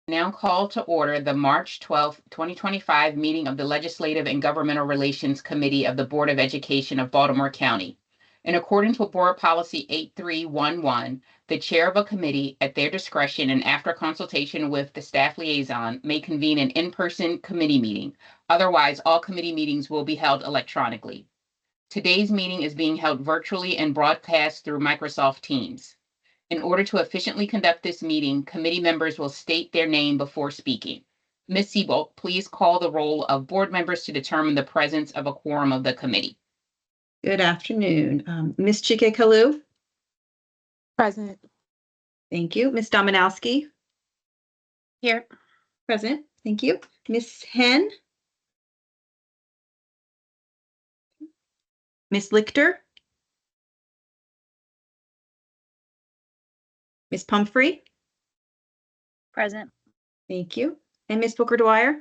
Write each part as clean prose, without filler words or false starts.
Now call to order the March 12th, 2025 meeting of the Legislative and Governmental Relations Committee of the Board of Education of Baltimore County. In accordance with Board Policy 8311, the chair of a committee, at their discretion and after consultation with the staff liaison, may convene an in-person committee meeting. Otherwise, all committee meetings will be held electronically. Today's meeting is being held virtually and broadcast through Microsoft Teams. In order to efficiently conduct this meeting, committee members will state their name before speaking. Ms. Siebold, please call the roll of board members to determine the presence of a quorum of the committee. Good afternoon. Ms. Chike-Kalu? Present. Thank you. Ms. Dominowski? Here. Present. Thank you. Ms. Hen? Ms. Lichter? Ms. Pumphrey? Present. Thank you. And Ms. Booker-Dwyer?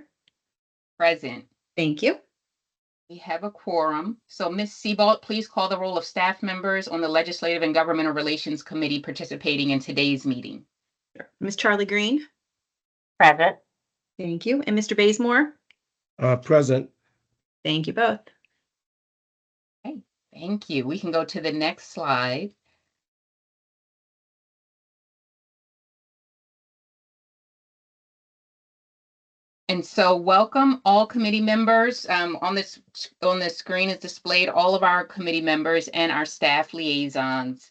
Present. Thank you. We have a quorum. So Ms. Siebold, please call the roll of staff members on the Legislative and Governmental Relations Committee participating in today's meeting. Ms. Charlie Green? Present. Thank you. And Mr. Bazemore? Present. Thank you both. Okay, thank you. We can go to the next slide. And so welcome all committee members. On the screen is displayed all of our committee members and our staff liaisons.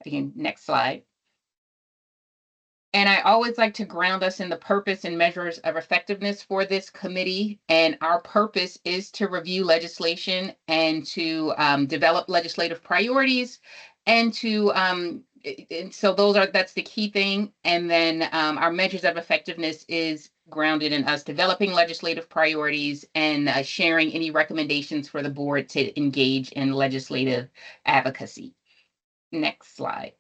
Again, next slide. And I always like to ground us in the purpose and measures of effectiveness for this committee. And our purpose is to review legislation and to develop legislative priorities and to and so that's the key thing. And then our measures of effectiveness is grounded in us developing legislative priorities and sharing any recommendations for the board to engage in legislative advocacy. Next slide.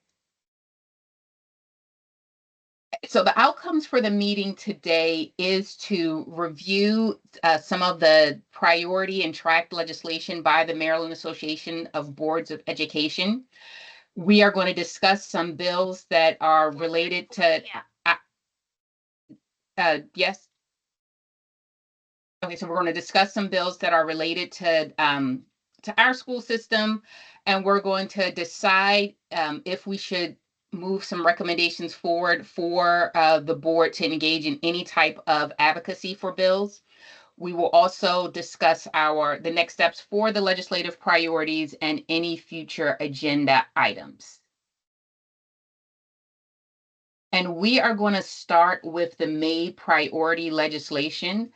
So the outcomes for the meeting today is to review some of the priority and tracked legislation by the Maryland Association of Boards of Education. We are going to discuss some bills that are related to, yes. Okay, so we're going to discuss some bills that are related to our school system, and we're going to decide if we should move some recommendations forward for the board to engage in any type of advocacy for bills. We will also discuss the next steps for the legislative priorities and any future agenda items. And we are going to start with the May priority legislation.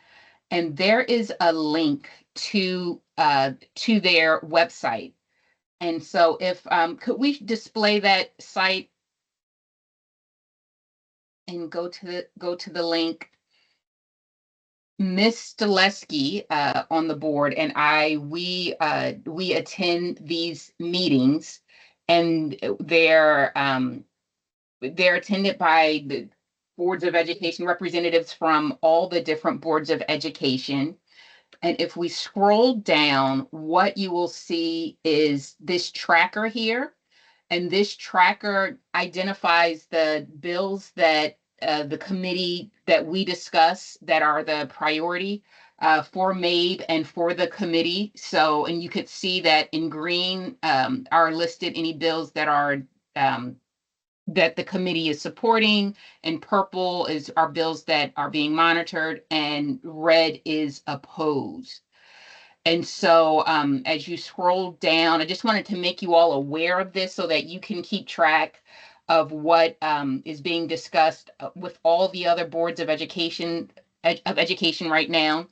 And there is a link to their website. And so if could we display that site and go to the link. Ms. Stileski on the board and we attend these meetings, and they're attended by the boards of education representatives from all the different boards of education. And if we scroll down, what you will see is this tracker here. And this tracker identifies the bills that the committee that we discuss that are the priority for MABE and for the committee. So, and you could see that in green are listed any bills that are that the committee is supporting, and purple are bills that are being monitored, and red is opposed. And so as you scroll down, I just wanted to make you all aware of this so that you can keep track of what is being discussed with all the other boards of education right now.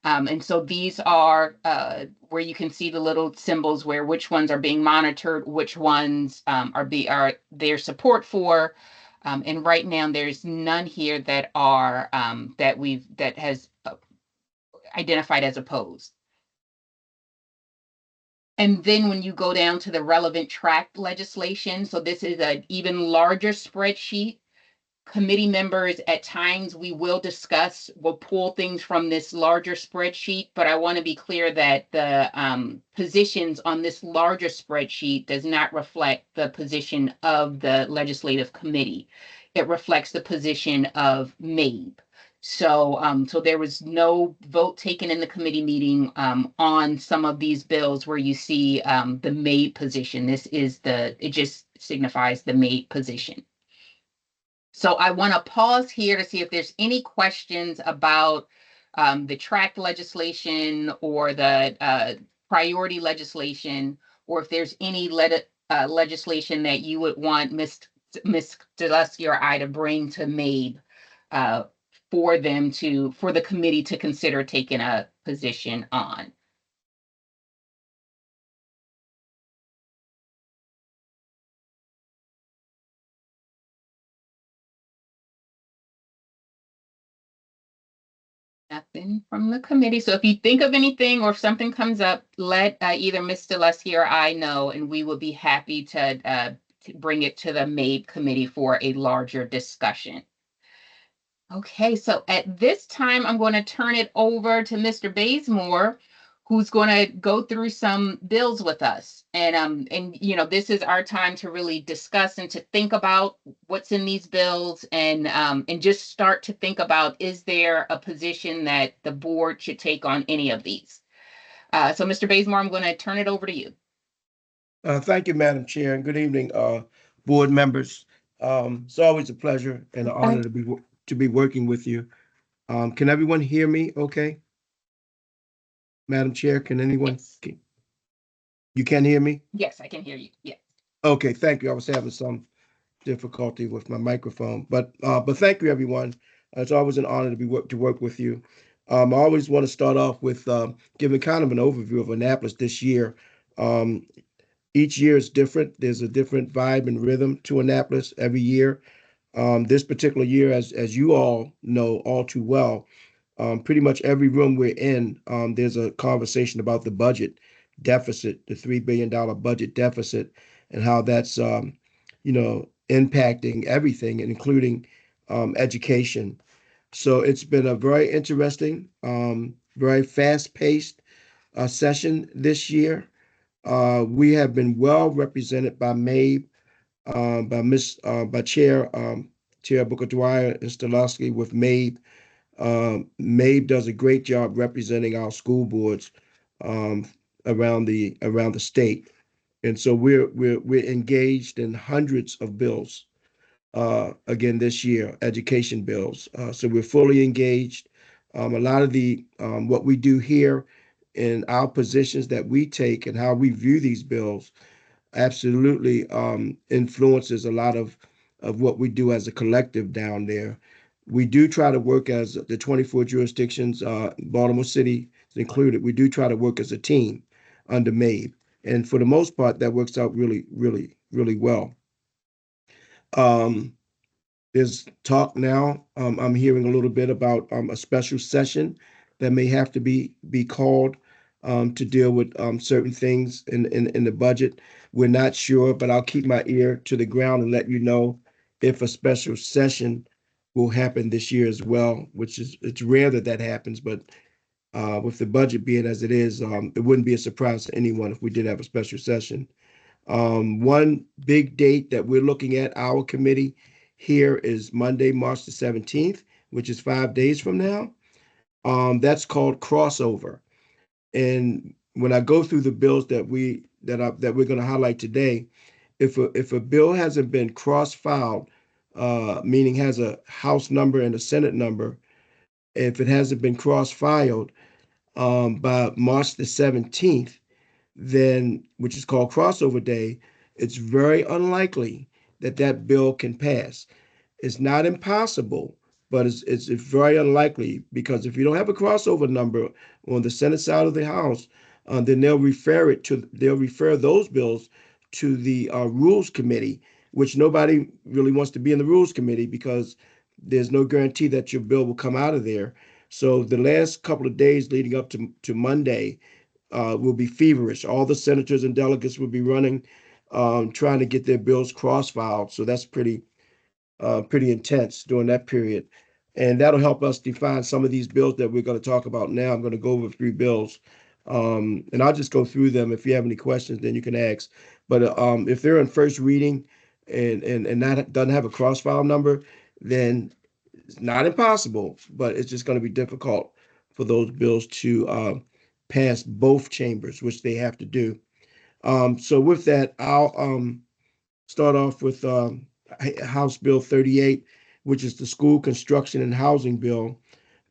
And so these are where you can see the little symbols where which ones are being monitored, which ones are their support for. And right now there's none here that are that has identified as opposed. And then when you go down to the relevant tracked legislation, so this is an even larger spreadsheet. Committee members, at times we'll pull things from this larger spreadsheet, but I want to be clear that the positions on this larger spreadsheet does not reflect the position of the legislative committee. it reflects the position of MABE. So, so there was no vote taken in the committee meeting on some of these bills where you see the MABE position. It just signifies the MABE position. So I want to pause here to see if there's any questions about the tract legislation or the priority legislation, or if there's any legislation that you would want Ms. Delusky or I to bring to MABE for the committee to consider taking a position on. Nothing from the committee. So if you think of anything or if something comes up, let either Ms. Delusky or I know, and we will be happy to bring it to the MABE committee for a larger discussion. Okay, so at this time, I'm going to turn it over to Mr. Bazemore, who's going to go through some bills with us. And this is our time to really discuss and to think about what's in these bills and just start to think about, is there a position that the board should take on any of these? So Mr. Bazemore, I'm going to turn it over to you. Thank you, Madam Chair, and good evening, board members. It's always a pleasure and an honor to be working with you. Can everyone hear me okay? Madam Chair, can anyone? Yes. You can hear me? Yes, I can hear you. Yes. Okay, thank you. I was having some difficulty with my microphone, but thank you, everyone. It's always an honor to work with you. I always want to start off with giving kind of an overview of Annapolis this year. Each year is different. There's a different vibe and rhythm to Annapolis every year. This particular year, as you all know all too well, pretty much every room we're in, there's a conversation about the budget deficit, the $3 billion budget deficit, and how that's impacting everything, including education. So it's been a very interesting, very fast-paced session this year. We have been well represented by MABE, by Chair Booker Dwyer and Stolowski with MABE. MABE does a great job representing our school boards around the state, and so we're engaged in hundreds of bills again this year, education bills. So we're fully engaged. A lot of the what we do here in our positions that we take and how we view these bills absolutely influences a lot of what we do as a collective down there. We do try to work as the 24 jurisdictions, Baltimore City is included. We do try to work as a team under MABE. And for the most part, that works out really, really, really well. There's talk now. I'm hearing a little bit about a special session that may have to be called to deal with certain things in the budget. We're not sure, but I'll keep my ear to the ground and let you know if a special session will happen this year as well, which is, it's rare that happens, but with the budget being as it is, it wouldn't be a surprise to anyone if we did have a special session. One big date that we're looking at, our committee here, is Monday, March the 17th, which is 5 days from now. That's called crossover. And when I go through the bills that we're going to highlight today, if a bill hasn't been cross-filed, meaning has a House number and a Senate number, if it hasn't been cross-filed by March the 17th, then, which is called crossover day, it's very unlikely that bill can pass. It's not impossible, but it's very unlikely, because if you don't have a crossover number on the Senate side of the House, then they'll refer those bills to the Rules Committee, which nobody really wants to be in the Rules Committee because there's no guarantee that your bill will come out of there. So the last couple of days leading up to Monday will be feverish. All the senators and delegates will be running, trying to get their bills cross-filed. So that's pretty intense during that period. And that'll help us define some of these bills that we're going to talk about now. I'm going to go over 3 bills, and I'll just go through them. If you have any questions, then you can ask. But if they're in first reading, and not doesn't have a cross file number, then it's not impossible, but it's just going to be difficult for those bills to pass both chambers, which they have to do. So with that, I'll start off with House Bill 38, which is the School Construction and Housing Bill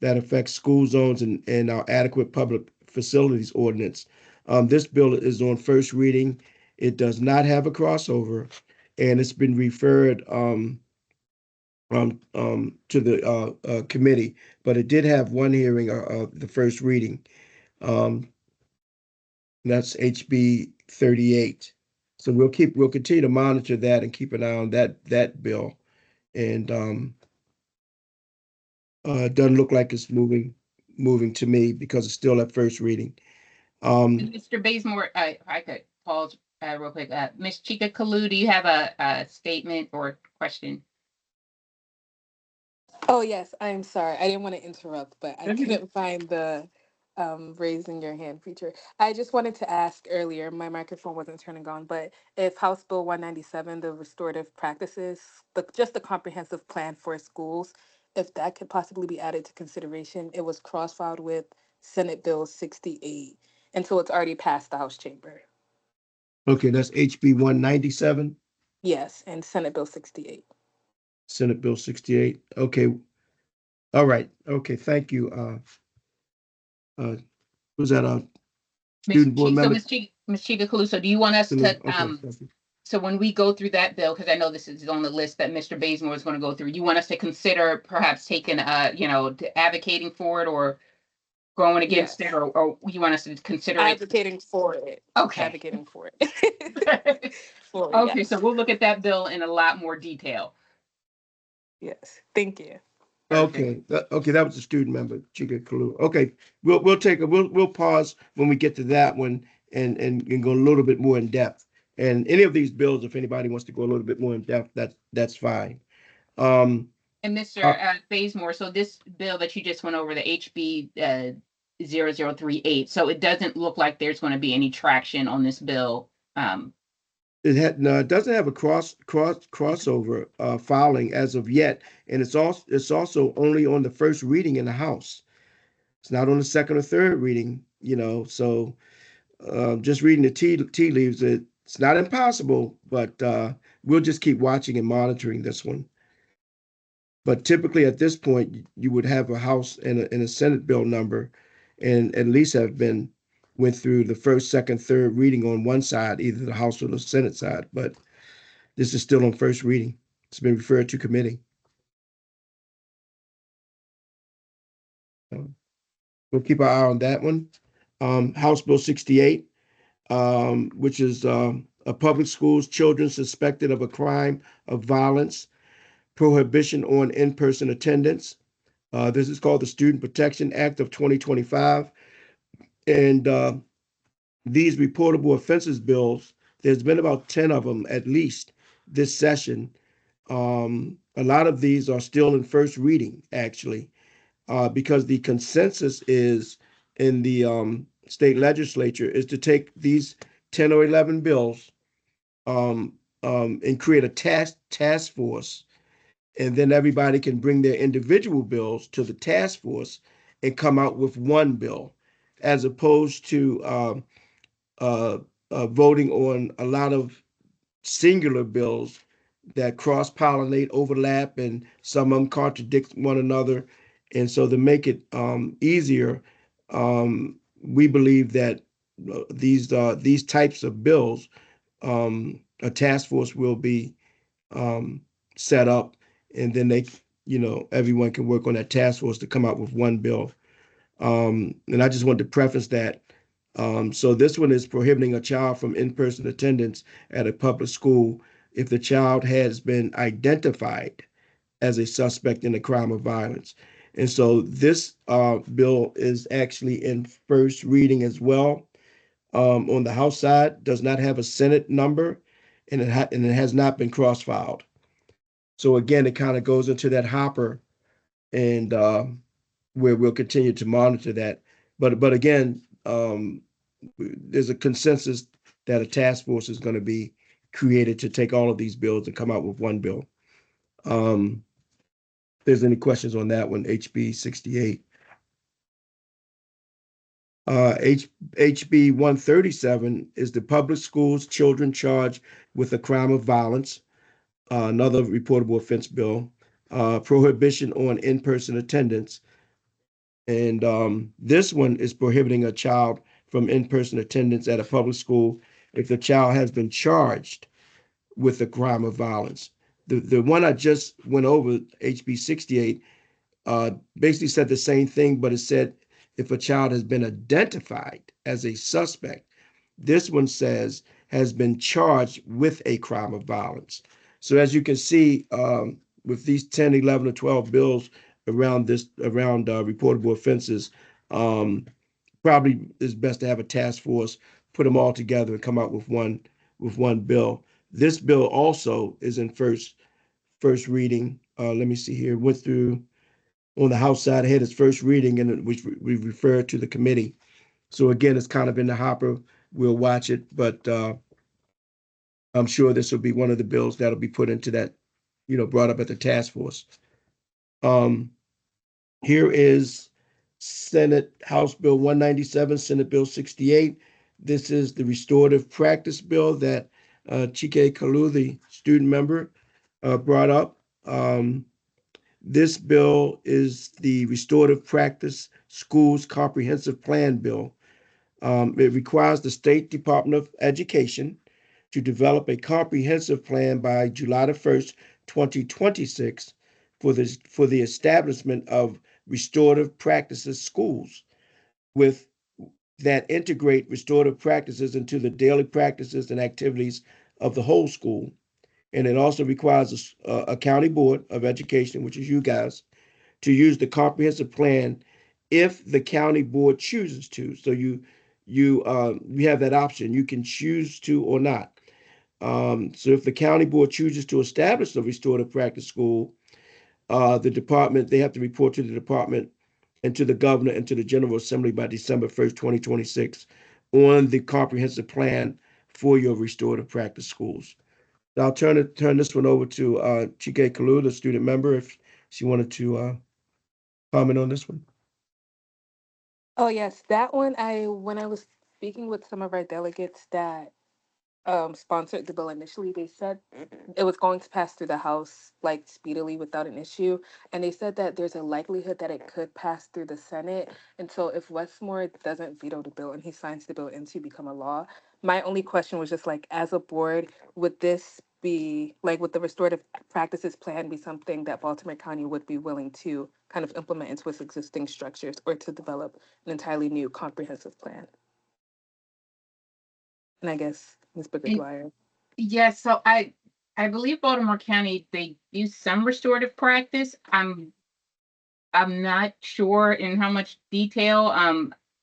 that affects school zones and our adequate public facilities ordinance. This bill is on first reading. It does not have a crossover, and it's been referred to the committee, but it did have one hearing, the first reading. Um, that's HB 38. So we'll continue to monitor that and keep an eye on that bill. And it doesn't look like it's moving to me because it's still at first reading. Mr. Bazemore, I could pause real quick. Ms. Chika Kalu, do you have a statement or question? Oh, yes, I'm sorry. I didn't want to interrupt, but I That's okay. couldn't find the raising your hand feature. I just wanted to ask earlier, my microphone wasn't turning on, but if House Bill 197, the restorative practices, just the comprehensive plan for schools, if that could possibly be added to consideration, it was cross-filed with Senate Bill 68, and so it's already passed the House chamber. Okay, that's HB 197, Yes, and Senate Bill 68. Senate Bill 68. Okay. All right. Okay. Thank you. Was that a student board member? Ms. Chika Kalu, so do you want us to, Okay, thank you. so when we go through that bill, because I know this is on the list that Mr. Bazemore is going to go through, you want us to consider perhaps taking, advocating for it or going against Yes. it, or you want us to consider it? Advocating for it. Okay. Advocating for it. For it, Okay, yes. so we'll look at that bill in a lot more detail. Yes, thank you. Okay, that was a student member, Chika Kalu. Okay, we'll pause when we get to that one and go a little bit more in depth. And any of these bills, if anybody wants to go a little bit more in depth, that's fine. And Mr. Bazemore, so this bill that you just went over, the HB 0038, so it doesn't look like there's going to be any traction on this bill. It doesn't have a crossover filing as of yet, and it's also only on the first reading in the House. It's not on the second or third reading, so just reading the tea leaves, it's not impossible, but we'll just keep watching and monitoring this one. But typically at this point, you would have a House and a Senate bill number, and at least went through the first, second, third reading on one side, either the House or the Senate side. But this is still on first reading. It's been referred to committee. So we'll keep our eye on that one. House Bill 68, which is a public schools children suspected of a crime of violence, prohibition on in-person attendance. This is called the Student Protection Act of 2025. And these reportable offenses bills, there's been about 10 of them at least this session. A lot of these are still in first reading, actually, because the consensus is in the state legislature is to take these 10 or 11 bills and create a task force, and then everybody can bring their individual bills to the task force and come out with one bill, as opposed to voting on a lot of singular bills that cross-pollinate, overlap, and some of them contradict one another. And so to make it easier, we believe that these types of bills, a task force will be set up, and then everyone can work on that task force to come out with one bill. And I just want to preface that. So this one is prohibiting a child from in-person attendance at a public school if the child has been identified as a suspect in a crime of violence. And so this bill is actually in first reading as well. On the House side, does not have a Senate number, and it has not been cross-filed. So again, it kind of goes into that hopper, and where we'll continue to monitor that. But again, there's a consensus that a task force is going to be created to take all of these bills and come out with one bill. If there's any questions on that one, HB 68. HB 137 is the Public Schools Children Charged with a Crime of Violence, another reportable offense bill, prohibition on in-person attendance. And this one is prohibiting a child from in-person attendance at a public school if the child has been charged with a crime of violence. The one I just went over, HB 68, basically said the same thing, but it said if a child has been identified as a suspect. This one says has been charged with a crime of violence. So as you can see, with these 10, 11, or 12 bills around reportable offenses, probably is best to have a task force, put them all together and come out with one bill. This bill also is in first reading. Let me see here. Went through on the House side, had its first reading, and which we referred to the committee. So again, it's kind of in the hopper. We'll watch it, but I'm sure this will be one of the bills that'll be put into that, brought up at the task force. Here is Senate House Bill 197, Senate Bill 68. This is the restorative practice bill that Chike Kalu, the student member, brought up. This bill is the Restorative Practice Schools Comprehensive Plan Bill. It requires the State Department of Education to develop a comprehensive plan by July the 1st, 2026 for the establishment of restorative practices schools that integrate restorative practices into the daily practices and activities of the whole school. And it also requires a county board of education, which is you guys, to use the comprehensive plan if the county board chooses to. So you have that option. You can choose to or not. So if the county board chooses to establish a restorative practice school, the department, they have to report to the department and to the governor and to the General Assembly by December 1st, 2026 on the comprehensive plan for your restorative practice schools. I'll turn this one over to Chike Kalu, the student member, if she wanted to comment on this one. Oh yes, that one. When I was speaking with some of our delegates that sponsored the bill initially, they said it was going to pass through the House like speedily without an issue. And they said that there's a likelihood that it could pass through the Senate. And so if Westmore doesn't veto the bill and he signs the bill into become a law, my only question was just like, as a board, would this be like, would the restorative practices plan be something that Baltimore County would be willing to kind of implement into its existing structures or to develop an entirely new comprehensive plan? And I guess Ms. Booker And Dwyer. yes, so I believe Baltimore County, they use some restorative practice. I'm not sure in how much detail.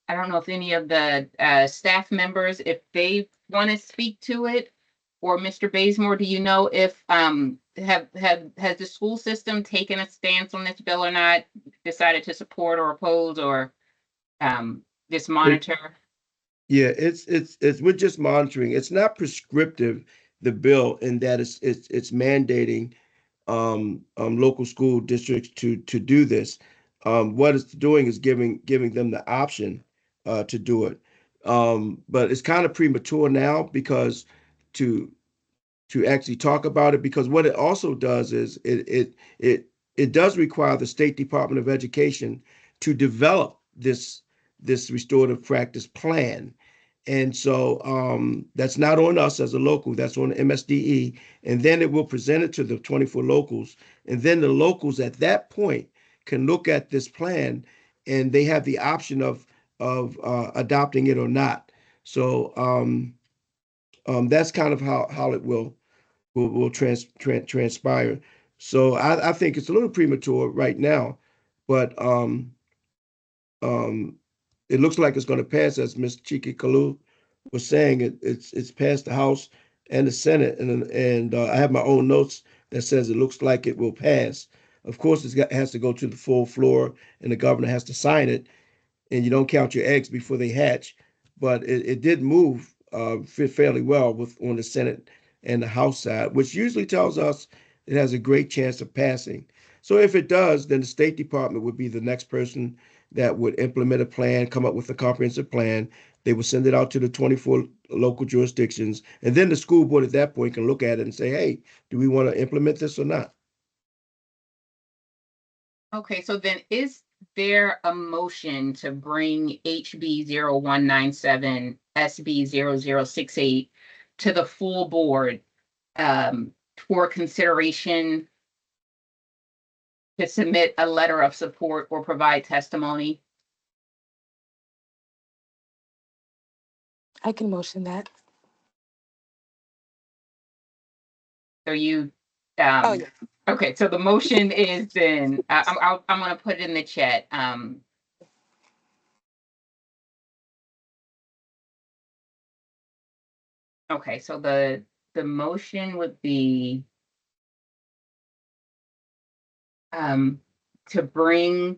I don't know if any of the staff members, if they want to speak to it, or Mr. Bazemore, do you know if has the school system taken a stance on this bill or not, decided to support or oppose or just monitor? Yeah, it's we're just monitoring. It's not prescriptive, the bill, in that it's mandating local school districts to do this. What it's doing is giving them the option to do it. But it's kind of premature now because to actually talk about it, because what it also does is it does require the State Department of Education to develop this restorative practice plan. And so that's not on us as a local, that's on MSDE. And then it will present it to the 24 locals. And then the locals at that point can look at this plan and they have the option of adopting it or not. So that's kind of how it will transpire. So I think it's a little premature right now, but um, it looks like it's going to pass, as Ms. Chike Kalu was saying. It's passed the House and the Senate, and I have my own notes that says it looks like it will pass. Of course, it has to go to the full floor, and the governor has to sign it. And you don't count your eggs before they hatch. But it did move fairly well on the Senate and the House side, which usually tells us it has a great chance of passing. So if it does, then the State Department would be the next person that would implement a plan, come up with a comprehensive plan. They would send it out to the 24 local jurisdictions, and then the school board at that point can look at it and say, hey, do we want to implement this or not? Okay, so then is there a motion to bring HB 0197, SB 0068 to the full board for consideration to submit a letter of support or provide testimony? I can motion that. So you, Oh, yeah. okay, so the motion is then, I'm gonna put it in the chat. Okay, so the motion would be to bring,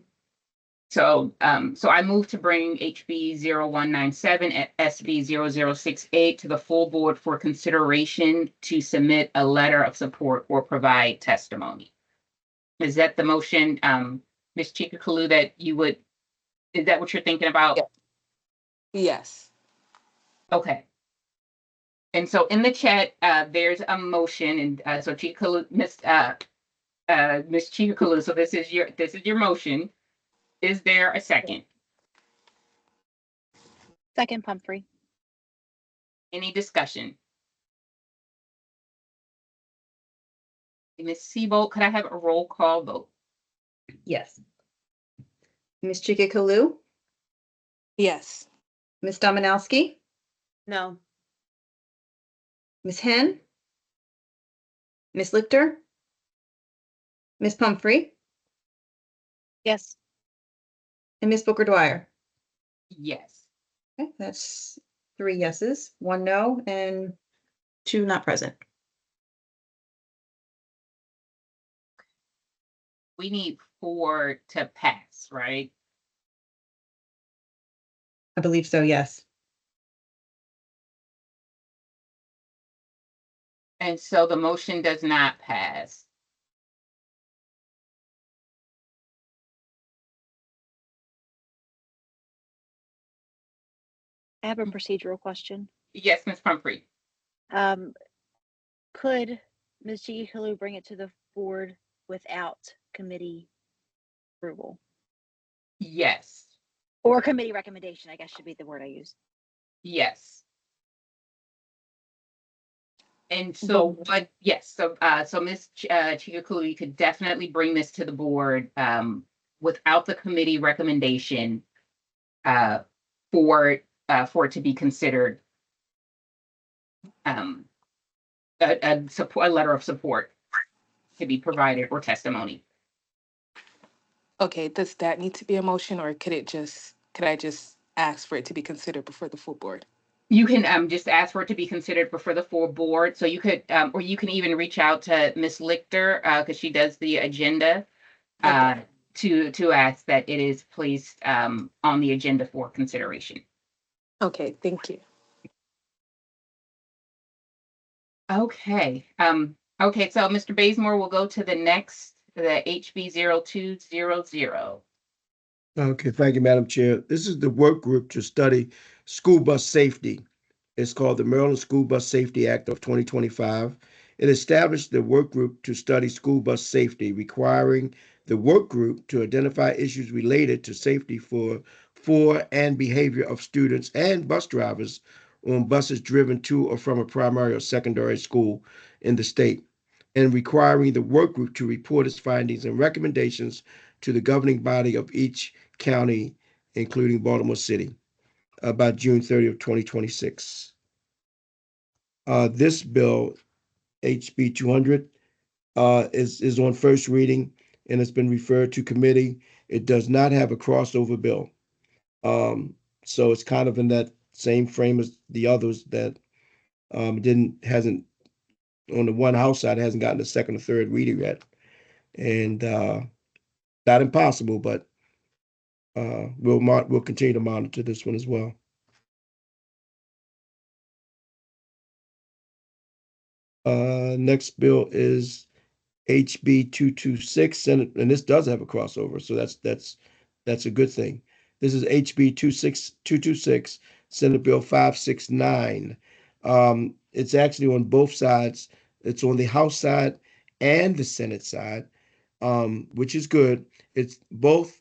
so I move to bring HB 0197 and SB 0068 to the full board for consideration to submit a letter of support or provide testimony. Is that the motion, Ms. Chikakalu, that you would, is that what you're thinking about? Yeah. Yes. Okay. And so in the chat, there's a motion, and so Chikakalu, Ms. Chikakalu, so this is your motion. Is there a second? Second, Pumphrey. Any discussion? Ms. Seabolt, could I have a roll call vote? Yes. Ms. Chikakalu, Yes. Ms. Dominowski, No. Ms. Hen, Ms. Lichter, Ms. Pumphrey, Yes. and Ms. Booker Dwyer. Yes. Okay, that's 3 yeses, 1 no, and 2 not present. We need 4 to pass, right? I believe so, yes. And so the motion does not pass. I have a procedural question. Yes, Ms. Pumphrey. Could Ms. Chikakalu bring it to the board without committee approval? Yes. Or committee recommendation, I guess should be the word I use. Yes. And so what, yes, so Ms. Chikakalu, you could definitely bring this to the board without the committee recommendation for it to be considered a letter of support to be provided or testimony. Okay, does that need to be a motion, or could I just ask for it to be considered before the full board? You can just ask for it to be considered before the full board. So you could, or you can even reach out to Ms. Lichter, because she does the agenda, Okay. to ask that it is placed on the agenda for consideration. Okay, thank you. Okay. Okay, so Mr. Bazemore will go to the next, the HB 0200. Okay, thank you, Madam Chair. This is the work group to study school bus safety. It's called the Maryland School Bus Safety Act of 2025. It established the work group to study school bus safety, requiring the work group to identify issues related to safety for and behavior of students and bus drivers on buses driven to or from a primary or secondary school in the state, and requiring the work group to report its findings and recommendations to the governing body of each county, including Baltimore City, by June 30th, 2026. This bill, HB 200, is on first reading and it's been referred to committee. It does not have a crossover bill. So it's kind of in that same frame as the others that hasn't, on the one House side, hasn't gotten the second or third reading yet. And not impossible, but we'll continue to monitor this one as well. Next bill is HB 226 Senate, and this does have a crossover, so that's a good thing. This is HB 226 Senate Bill 569. It's actually on both sides. It's on the House side and the Senate side, which is good. It's both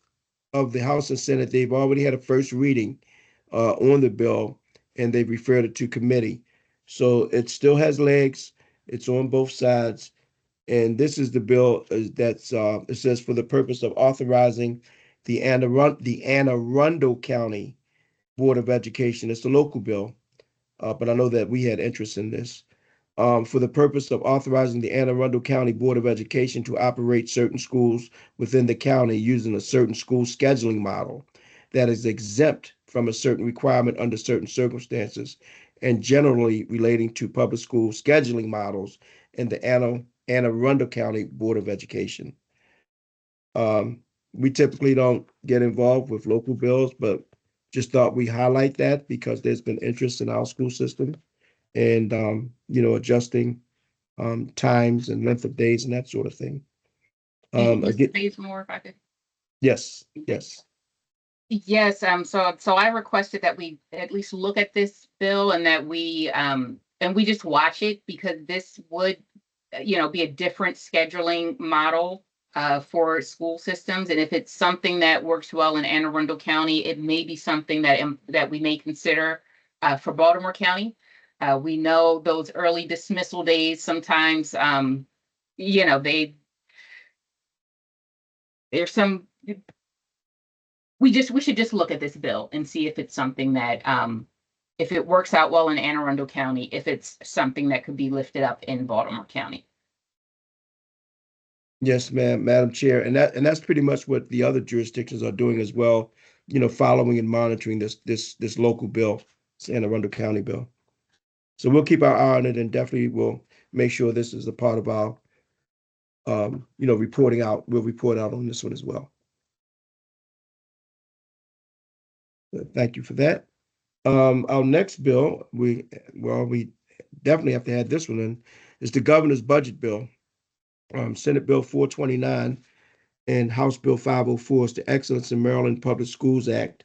of the House and Senate. They've already had a first reading on the bill, and they've referred it to committee. So it still has legs. It's on both sides. And this is the bill that's it says for the purpose of authorizing the Anne Arundel County Board of Education. It's a local bill, but I know that we had interest in this. For the purpose of authorizing the Anne Arundel County Board of Education to operate certain schools within the county using a certain school scheduling model that is exempt from a certain requirement under certain circumstances, and generally relating to public school scheduling models in the Anne Arundel County Board of Education. We typically don't get involved with local bills, but just thought we highlight that because there's been interest in our school system and adjusting times and length of days and that sort of thing. Mr. Again, Bazemore, if I could. yes. Yes, so I requested that we at least look at this bill and that we just watch it because this would, be a different scheduling model for school systems. And if it's something that works well in Anne Arundel County, it may be something that we may consider for Baltimore County. We know those early dismissal days sometimes, there's some we should just look at this bill and see if it's something that if it works out well in Anne Arundel County, if it's something that could be lifted up in Baltimore County. Yes, ma'am, Madam Chair, and that's pretty much what the other jurisdictions are doing as well. Following and monitoring this local bill, Anne Arundel County bill. So we'll keep our eye on it and definitely will make sure this is a part of our reporting out. We'll report out on this one as well. Thank you for that. Our next bill, we definitely have to add this one in, is the governor's budget bill. Senate Bill 429 and House Bill 504 is the Excellence in Maryland Public Schools Act.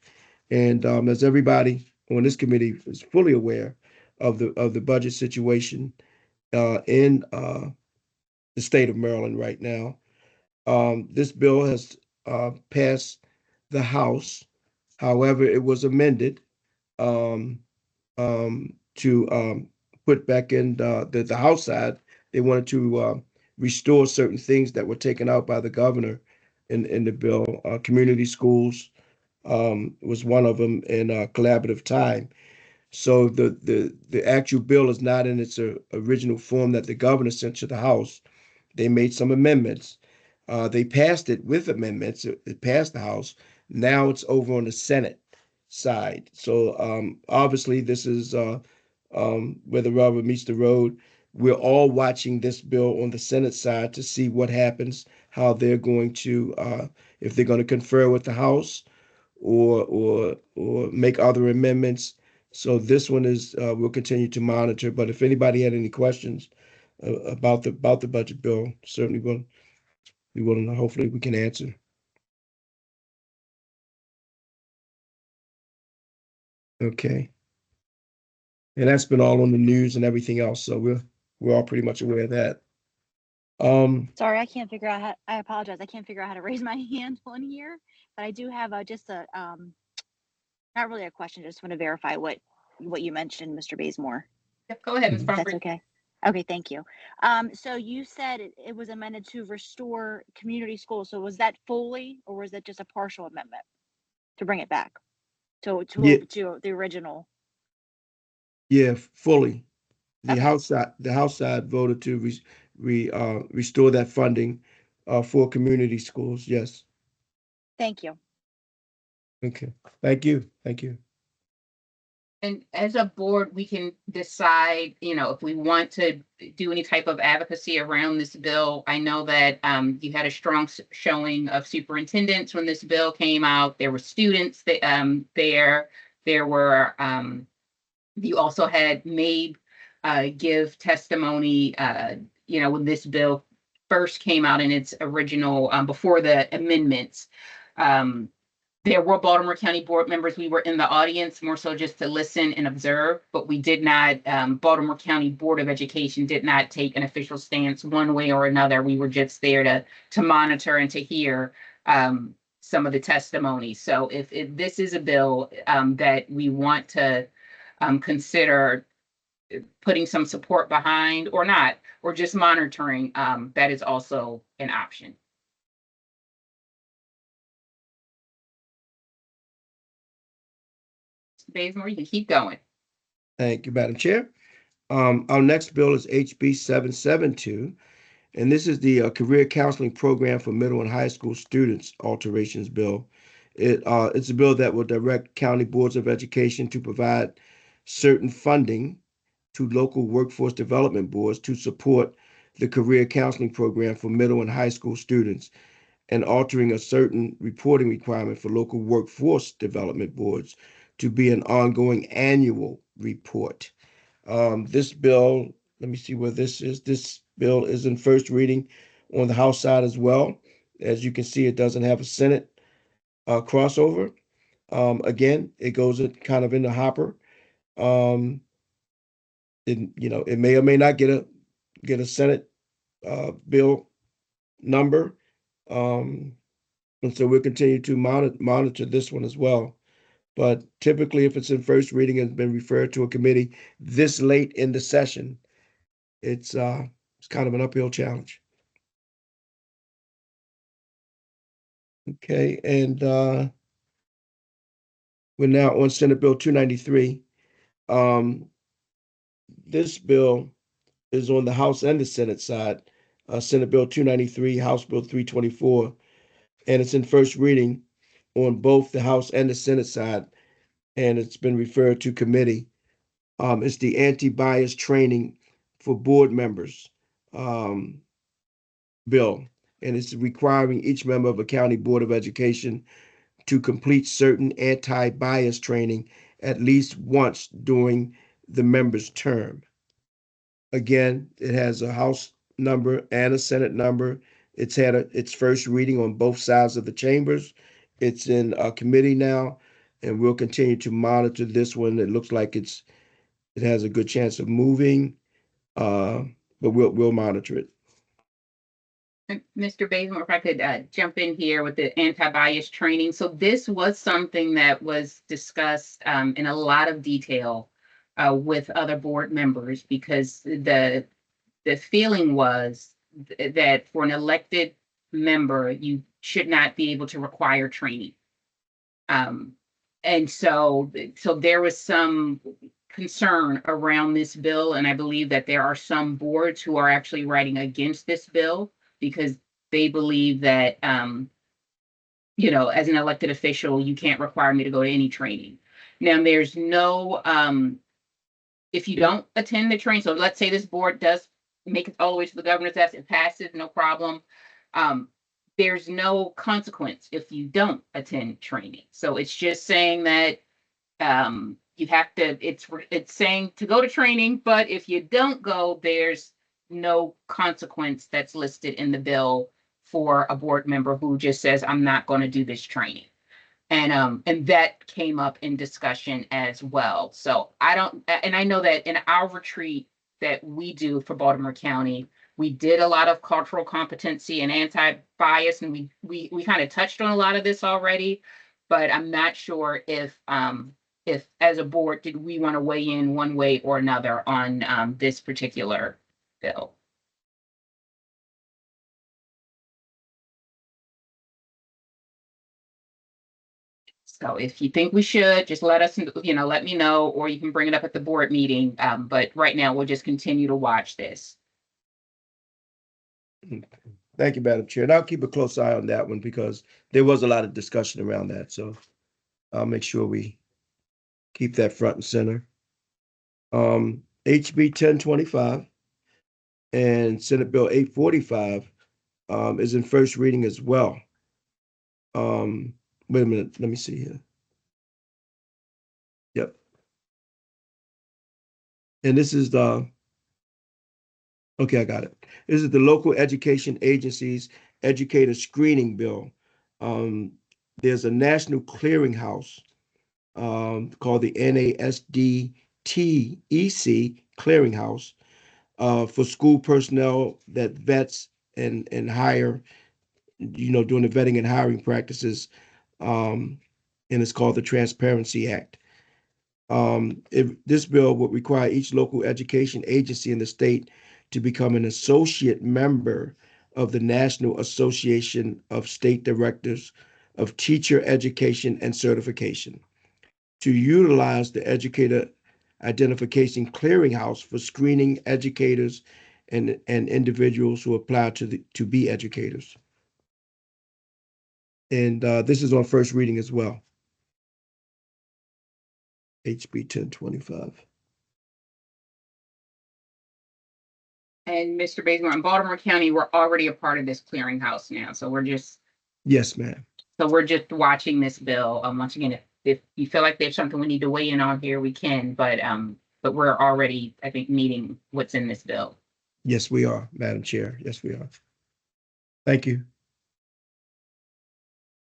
And as everybody on this committee is fully aware of the budget situation in the state of Maryland right now, this bill has passed the House. However, it was amended to put back in the House side. They wanted to restore certain things that were taken out by the governor in the bill. Community schools was one of them, and collaborative time. So the actual bill is not in its original form that the governor sent to the House. They made some amendments. They passed it with amendments. It passed the House. Now it's over on the Senate side. So obviously this is where the rubber meets the road. We're all watching this bill on the Senate side to see what happens, how they're going to, if they're going to confer with the House or make other amendments. So this one is we'll continue to monitor. But if anybody had any questions about the budget bill, certainly we will. Hopefully we can answer. Okay. And that's been all on the news and everything else. So we're all pretty much aware of that. Sorry, I can't figure out how, I apologize. I can't figure out how to raise my hand on here, but I do have just a, not really a question. Just want to verify what you mentioned, Mr. Bazemore. Yep, go ahead, Ms. Mhm. That's Pumphrey. okay. Okay, thank you. So you said it was amended to restore community schools. So was that fully, or was that just a partial amendment to bring it back to Yeah, the original? yeah, fully. The Okay. House side voted to restore that funding for community schools. Yes. Thank you. Okay. Thank you. Thank you. And as a board, we can decide, if we want to do any type of advocacy around this bill. I know that you had a strong showing of superintendents when this bill came out. There were students that there were you also had made give testimony, when this bill first came out in its original, before the amendments. There were Baltimore County board members. We were in the audience more so just to listen and observe, but we did not, Baltimore County Board of Education did not take an official stance one way or another. We were just there to monitor and to hear some of the testimony. So if this is a bill that we want to consider putting some support behind or not, or just monitoring, that is also an option. Bazemore, you can keep going. Thank you, Madam Chair. Our next bill is HB 772, and this is the Career Counseling Program for Middle and High School Students Alterations Bill. It's a bill that will direct county boards of education to provide certain funding to local workforce development boards to support the career counseling program for middle and high school students, and altering a certain reporting requirement for local workforce development boards to be an ongoing annual report. This bill, let me see where this is. This bill is in first reading on the House side as well. As you can see, it doesn't have a Senate crossover. Again, it goes kind of in the hopper. It may or may not get a Senate bill number. And so we'll continue to monitor this one as well. But typically, if it's in first reading and been referred to a committee this late in the session, it's kind of an uphill challenge. Okay, and we're now on Senate Bill 293. This bill is on the House and the Senate side. Senate Bill 293, House Bill 324, and it's in first reading on both the House and the Senate side, and it's been referred to committee. It's the anti-bias training for board members bill, and it's requiring each member of a county board of education to complete certain anti-bias training at least once during the member's term. Again, it has a House number and a Senate number. It's had its first reading on both sides of the chambers. It's in a committee now, and we'll continue to monitor this one. It looks like it has a good chance of moving, but we'll monitor it. Mr. Bazemore, if I could jump in here with the anti-bias training. So this was something that was discussed in a lot of detail with other board members, because the feeling was that for an elected member, you should not be able to require training. And so there was some concern around this bill, and I believe that there are some boards who are actually writing against this bill because they believe that, as an elected official, you can't require me to go to any training. Now, there's no, if you don't attend the training, so let's say this board does make it all the way to the governor's desk, it passes, no problem. There's no consequence if you don't attend training. So it's just saying that you have to, it's saying to go to training, but if you don't go, there's no consequence that's listed in the bill for a board member who just says, I'm not going to do this training. And that came up in discussion as well. So I know that in our retreat that we do for Baltimore County, we did a lot of cultural competency and anti-bias, and we kind of touched on a lot of this already, but I'm not sure if as a board, did we want to weigh in one way or another on this particular bill. So if you think we should, just let us, let me know, or you can bring it up at the board meeting. But right now, we'll just continue to watch this. Thank you, Madam Chair. And I'll keep a close eye on that one because there was a lot of discussion around that. So I'll make sure we keep that front and center. HB 1025 and Senate Bill 845 is in first reading as well. Wait a minute, let me see here. Yep. And this is Okay, I got it. This is the Local Education Agencies Educator Screening Bill. Um, there's a national clearinghouse called the NASDTEC Clearinghouse for school personnel that vets and hire, doing the vetting and hiring practices. Um, and it's called the Transparency Act. If this bill would require each local education agency in the state to become an associate member of the National Association of State Directors of Teacher Education and Certification to utilize the Educator Identification Clearinghouse for screening educators and individuals who apply to be educators. And this is on first reading as well. HB 1025. And Mr. Bazemore, in Baltimore County, we're already a part of this clearinghouse now. So Yes, ma'am. we're just watching this bill. Once again, if you feel like there's something we need to weigh in on here, we can, but we're already, I think, meeting what's in this bill. Yes, we are, Madam Chair. Yes, we are. Thank you.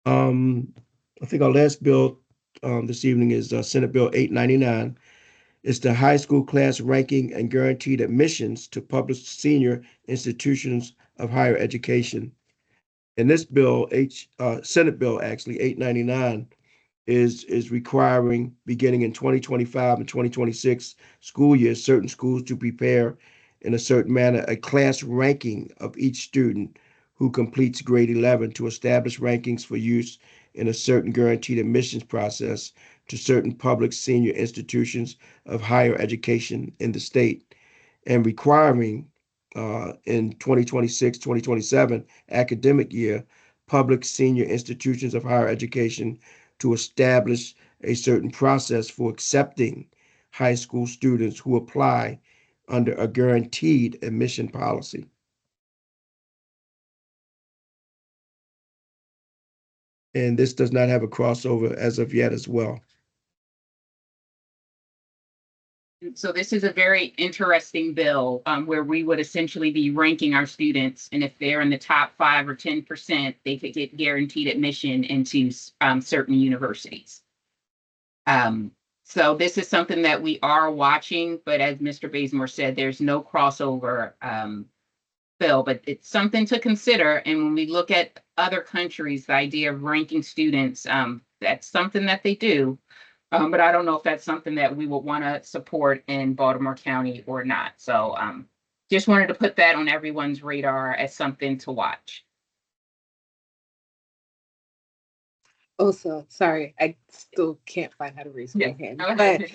I think our last bill this evening is Senate Bill 899. It's the high school class ranking and guaranteed admissions to public senior institutions of higher education. And this bill, Senate Bill actually 899, is requiring, beginning in 2025 and 2026 school years, certain schools to prepare in a certain manner a class ranking of each student who completes grade 11 to establish rankings for use in a certain guaranteed admissions process to certain public senior institutions of higher education in the state, and requiring in 2026-2027 academic year public senior institutions of higher education to establish a certain process for accepting high school students who apply under a guaranteed admission policy. And this does not have a crossover as of yet as well. So this is a very interesting bill where we would essentially be ranking our students, and if they're in the top 5 or 10%, they could get guaranteed admission into certain universities. So this is something that we are watching, but as Mr. Bazemore said, there's no crossover bill, but it's something to consider. And when we look at other countries, the idea of ranking students, that's something that they do. But I don't know if that's something that we would want to support in Baltimore County or not. So just wanted to put that on everyone's radar as something to watch. Also, sorry, I still can't find how to raise my hand. But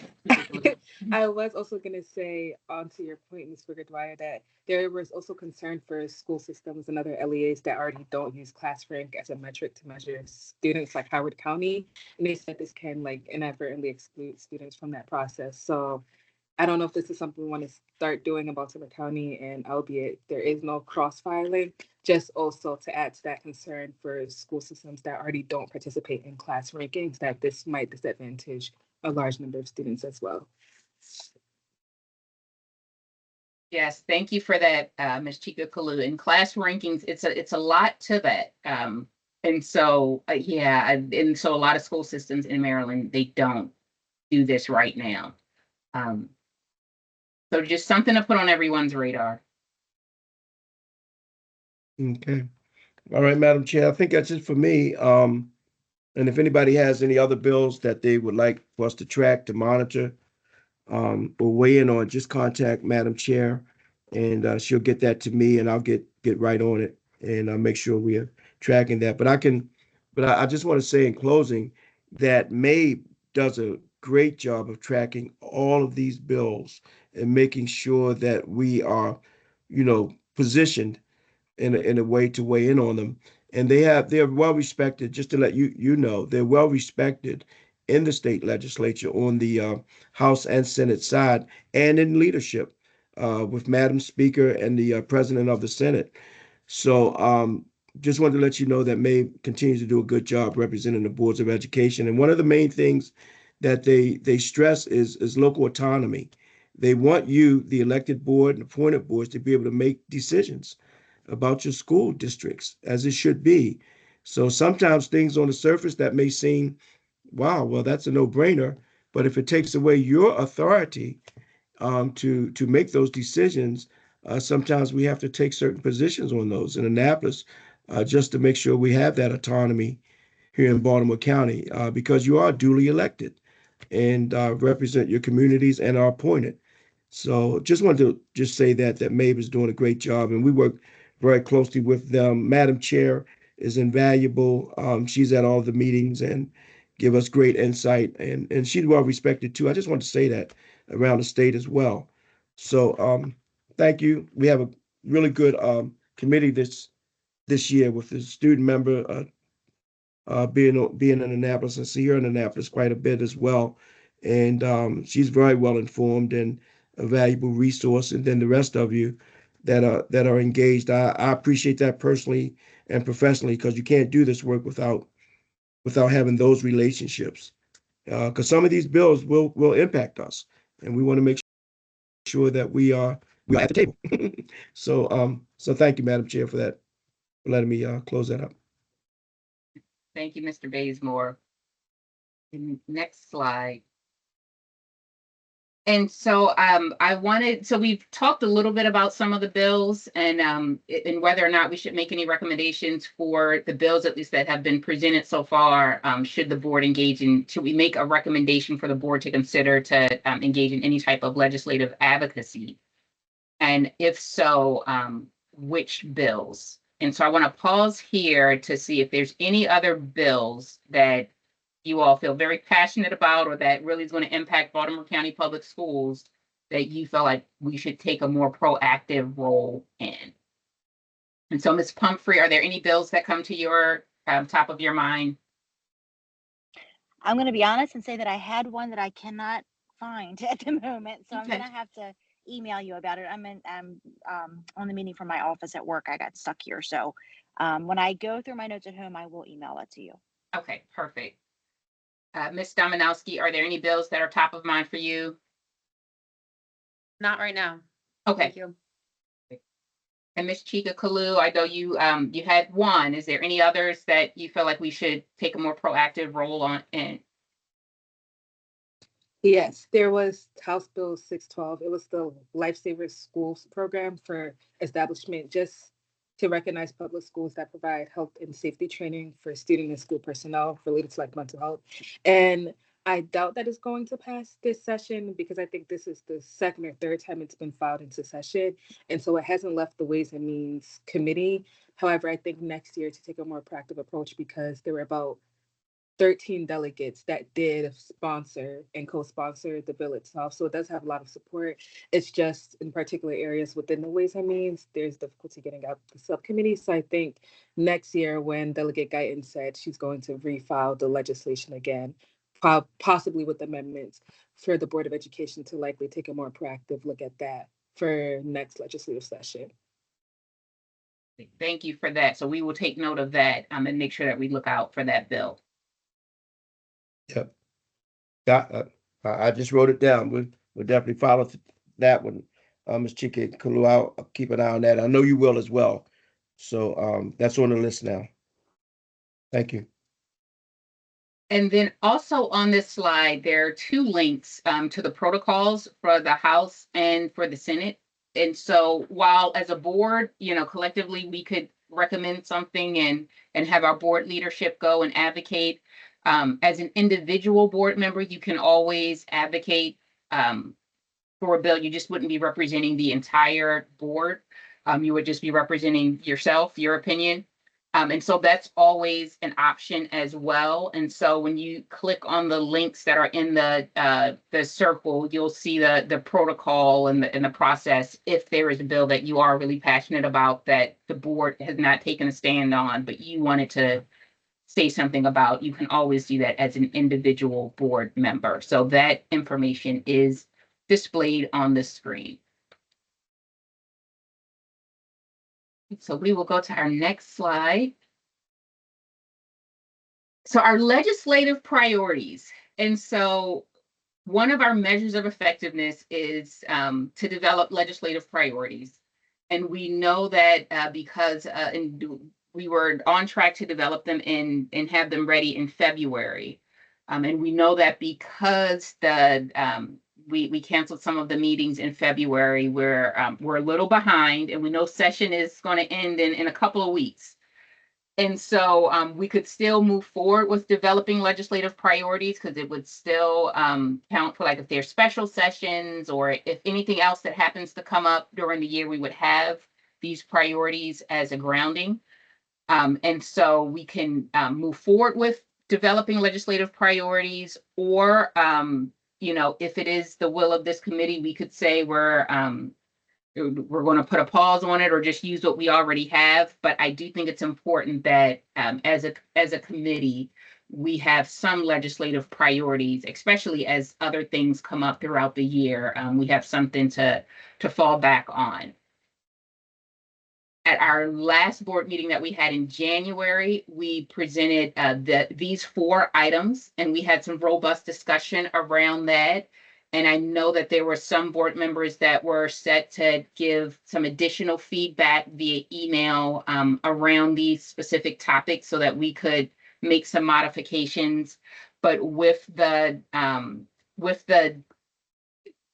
I was also going to say, onto your point, Ms. Dwyer, that there was also concern for school systems and other LEAs that already don't use class rank as a metric to measure students, like Howard County. And they said this can inadvertently exclude students from that process. So I don't know if this is something we want to start doing in Baltimore County, and albeit there is no cross-filing, just also to add to that concern for school systems that already don't participate in class rankings, that this might disadvantage a large number of students as well. Yes, thank you for that, Ms. Chika Kalu. In class rankings, it's a lot to that. And so, and so a lot of school systems in Maryland, they don't do this right now. So just something to put on everyone's radar. Okay. All right, Madam Chair, I think that's it for me. And if anybody has any other bills that they would like for us to track, to monitor, or weigh in on, just contact Madam Chair, and she'll get that to me, and I'll get right on it, and I'll make sure we are tracking that. But I just want to say in closing that May does a great job of tracking all of these bills and making sure that we are, positioned in a way to weigh in on them. And they're well respected. Just to let you know, they're well respected in the state legislature on the House and Senate side, and in leadership with Madam Speaker and the President of the Senate. So just wanted to let you know that May continues to do a good job representing the boards of education. And one of the main things that they stress is local autonomy, They want you, the elected board and appointed boards, to be able to make decisions about your school districts as it should be. So sometimes things on the surface that may seem, wow, well, that's a no-brainer. But if it takes away your authority to make those decisions, sometimes we have to take certain positions on those in Annapolis, just to make sure we have that autonomy here in Baltimore County, because you are duly elected and represent your communities and are appointed. So just wanted to just say that Maeve is doing a great job, and we work very closely with them. Madam Chair is invaluable. She's at all the meetings and give us great insight, and she's well respected too. I just want to say that around the state as well. So thank you. We have a really good committee this year with the student member being in Annapolis, and see her in Annapolis quite a bit as well. And she's very well informed and a valuable resource. And then the rest of you that are engaged, I appreciate that personally and professionally, because you can't do this work without having those relationships. Because some of these bills will impact us, and we want to make sure that we are at the table. So thank you, Madam Chair, for that, for letting me close that up. Thank you, Mr. Bazemore. Next slide. And so so we've talked a little bit about some of the bills and whether or not we should make any recommendations for the bills, at least that have been presented so far. Should the board should we make a recommendation for the board to consider to engage in any type of legislative advocacy? And if so, which bills? And so I want to pause here to see if there's any other bills that you all feel very passionate about, or that really is going to impact Baltimore County Public Schools, that you feel like we should take a more proactive role in. And so, Ms. Pumphrey, are there any bills that come to your top of your mind? I'm going to be honest and say that I had one that I cannot find at the moment, so I'm going to have to email you about it. I'm on the meeting from my office at work. I got stuck here, so when I go through my notes at home, I will email it to you. Okay, perfect. Ms. Dominowski, are there any bills that are top of mind for you? Not right now. Okay. Thank you. And Ms. Chika Kalu, I know you had one. Is there any others that you feel like we should take a more proactive role on in? Yes, there was House Bill 612. It was the Lifesavers Schools program for establishment, just to recognize public schools that provide health and safety training for student and school personnel related to like mental health. And I doubt that it's going to pass this session, because I think this is the second or third time it's been filed into session. And so it hasn't left the Ways and Means Committee. However, I think next year to take a more proactive approach, because there were about 13 delegates that did sponsor and co-sponsor the bill itself. So it does have a lot of support. It's just in particular areas within the Ways and Means, there's difficulty getting out the subcommittee. So I think next year, when Delegate Guyton said she's going to refile the legislation again, possibly with amendments, for the Board of Education to likely take a more proactive look at that for next legislative session. Thank you for that. So we will take note of that and make sure that we look out for that bill. Yep. I just wrote it down. We'll definitely follow that one. Ms. Chika Kalu, I'll keep an eye on that. I know you will as well. So that's on the list now. Thank you. And then also on this slide, there are two links to the protocols for the House and for the Senate. And so while as a board, collectively we could recommend something and have our board leadership go and advocate, as an individual board member, you can always advocate for a bill. You just wouldn't be representing the entire board. You would just be representing yourself, your opinion. And so that's always an option as well. And so when you click on the links that are in the circle, you'll see the protocol and the process. If there is a bill that you are really passionate about that the board has not taken a stand on, but you wanted to say something about, you can always do that as an individual board member. So that information is displayed on the screen. So we will go to our next slide. So our legislative priorities. And so one of our measures of effectiveness is to develop legislative priorities. And we know that because we were on track to develop them and have them ready in February. And we know that because we canceled some of the meetings in February, we're a little behind, and we know session is going to end in a couple of weeks. And so we could still move forward with developing legislative priorities because it would still count for, like, if there's special sessions or if anything else that happens to come up during the year, we would have these priorities as a grounding. And so we can move forward with developing legislative priorities, or, if it is the will of this committee, we could say we're going to put a pause on it or just use what we already have. But I do think it's important that as a committee, we have some legislative priorities, especially as other things come up throughout the year. We have something to fall back on. At our last board meeting that we had in January, we presented these 4 items, and we had some robust discussion around that. And I know that there were some board members that were set to give some additional feedback via email around these specific topics so that we could make some modifications. But with the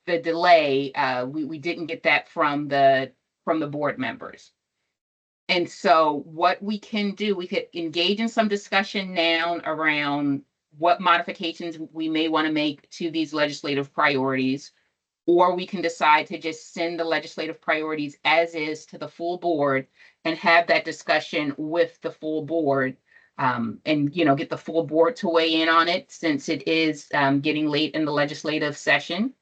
delay, we didn't get that from the board members. And so what we can do, we could engage in some discussion now around what modifications we may want to make to these legislative priorities, or we can decide to just send the legislative priorities as is to the full board and have that discussion with the full board, and get the full board to weigh in on it, since it is getting late in the legislative session.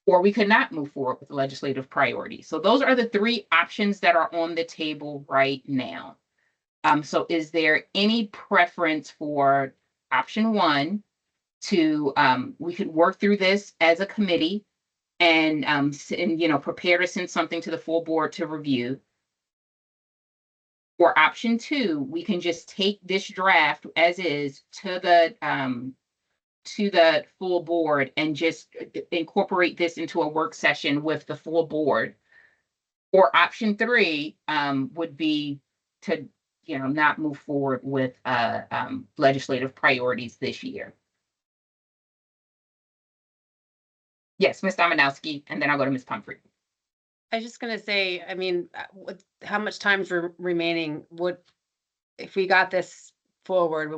Or we could not move forward with legislative priorities. So those are the 3 options that are on the table right now. So is there any preference for option 1 to, we could work through this as a committee and prepare to send something to the full board to review? Or option 2, we can just take this draft as is to the full board and just incorporate this into a work session with the full board. Or option 3 would be to not move forward with legislative priorities this year. Yes, Ms. Dominowski, and then I'll go to Ms. Pumphrey. I was just gonna say, I mean, how much time's remaining? If we got this forward,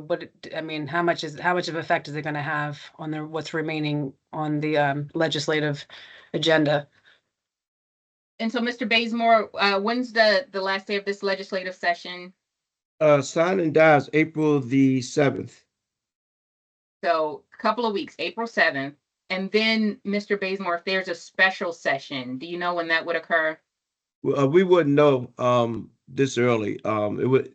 how much of effect is it gonna have on what's remaining on the legislative agenda? And so, Mr. Bazemore, when's the last day of this legislative session? Sign and dies April the 7th. So a couple of weeks, April 7th. And then, Mr. Bazemore, if there's a special session, do you know when that would occur? We wouldn't know this early. It would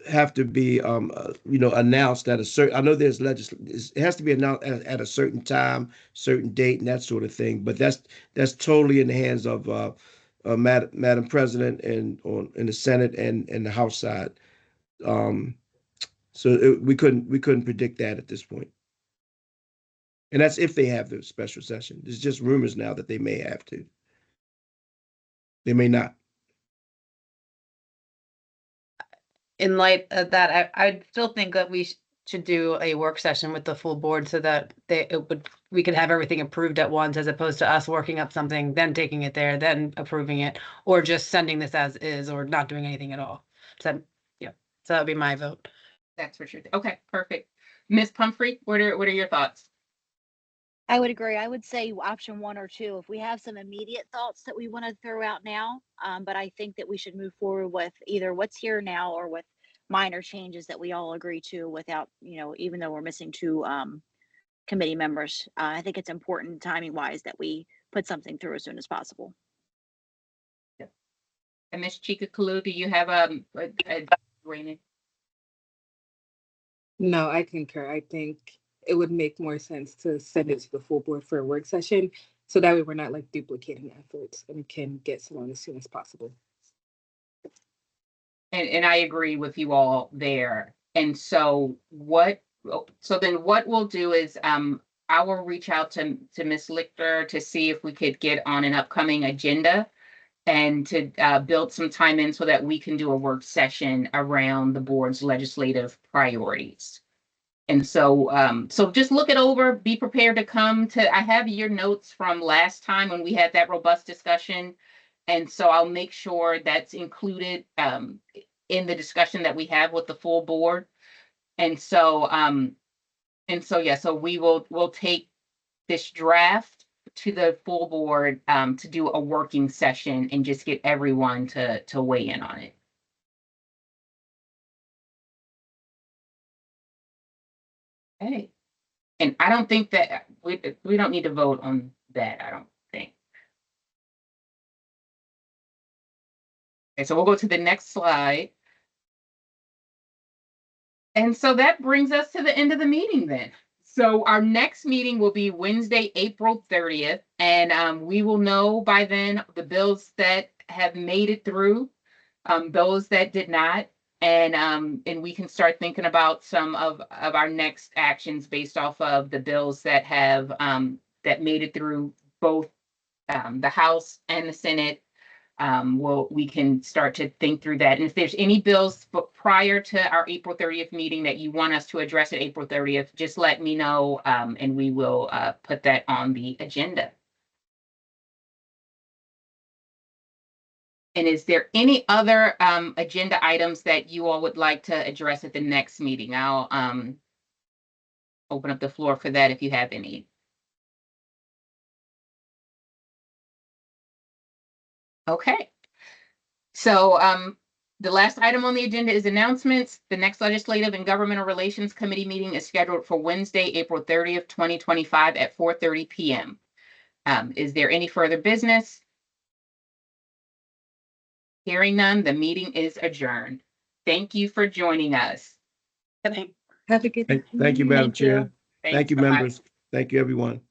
have to be announced at a certain, I know there's it has to be announced at a certain time, certain date, and that sort of thing. But that's totally in the hands of Madam President and in the Senate and the House side. So we couldn't predict that at this point. And that's if they have the special session. There's just rumors now that they may have to. They may not. In light of that, I still think that we should do a work session with the full board so that we could have everything approved at once, as opposed to us working up something, then taking it there, then approving it, or just sending this as is, or not doing anything at all. So that would be my vote. That's what you're okay, perfect. Ms. Pumphrey, what are your thoughts? I would agree. I would say option 1 or 2, if we have some immediate thoughts that we want to throw out now. But I think that we should move forward with either what's here now or with minor changes that we all agree to without, even though we're missing 2 committee members. I think it's important timing wise that we put something through as soon as possible. Yeah. And Ms. Chika-Kalu, do you have a rating? No, I concur. I think it would make more sense to send it to the full board for a work session, so that way we're not like duplicating efforts and can get someone as soon as possible. And I agree with you all there. And so then what we'll do is I will reach out to Ms. Lichter to see if we could get on an upcoming agenda and to build some time in so that we can do a work session around the board's legislative priorities. And so, so just look it over, be prepared to come to, I have your notes from last time when we had that robust discussion. And so I'll make sure that's included in the discussion that we have with the full board. And so, yeah, so we'll take this draft to the full board to do a working session and just get everyone to weigh in on it. Okay. And I don't think that we don't need to vote on that, I don't think. Okay, so we'll go to the next slide. And so that brings us to the end of the meeting then. So our next meeting will be Wednesday, April 30th, and we will know by then the bills that have made it through, those that did not, and we can start thinking about some of our next actions based off of the bills that have that made it through both the House and the Senate. We can start to think through that. And if there's any bills prior to our April 30th meeting that you want us to address at April 30th, just let me know, and we will put that on the agenda. And is there any other agenda items that you all would like to address at the next meeting? I'll open up the floor for that if you have any. Okay. So the last item on the agenda is announcements. The next Legislative and Governmental Relations Committee meeting is scheduled for Wednesday, April 30th, 2025 at 4:30 p.m. Is there any further business? Hearing none, the meeting is adjourned. Thank you for joining us. Good night. Have a good. Thank you, Madam Thank Chair. you. Thank you, Bye-bye. members. Thank you, everyone.